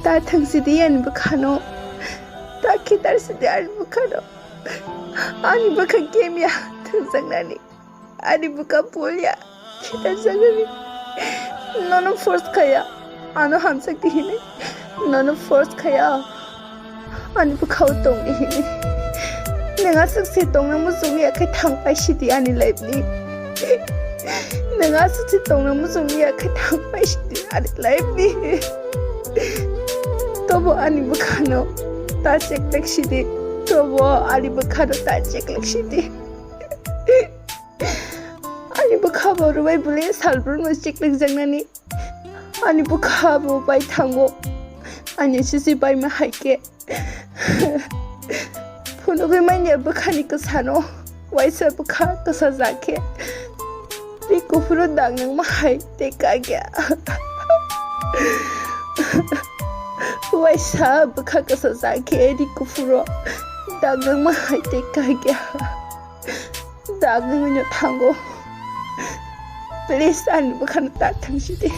다 당시디 아니 부카노 다 기다리시디 아니 부카노 아니 부카 게임이야 등장나니 아니 부카 볼이야 기다리자니 너는 포스트 카야 아노 함sakti hine 너는 포스트 카야 아니 부카 우동이 hine 내가 숙세 동랑 무송이야 그 당파시디 아니 라이브니 내가 숙세 동랑 무송이야 그 당파시디 아니 라이브니 Tobo ani bukhano ta check lekshidi tobo ani bukhano ta check lekshidi ani bukhabo rubai bule salbrun mo check lek jangnani ani bukhabo bai thango ani sisi bai ma haike phono ge mai ne bukhani ko sano waisa bukha ko sajake ti ko puro dangang ma hai te ka gya Waisa buka kasa zake di kufuro dagang mahai te kagya dagang nyo tango please ani buka na tatang shide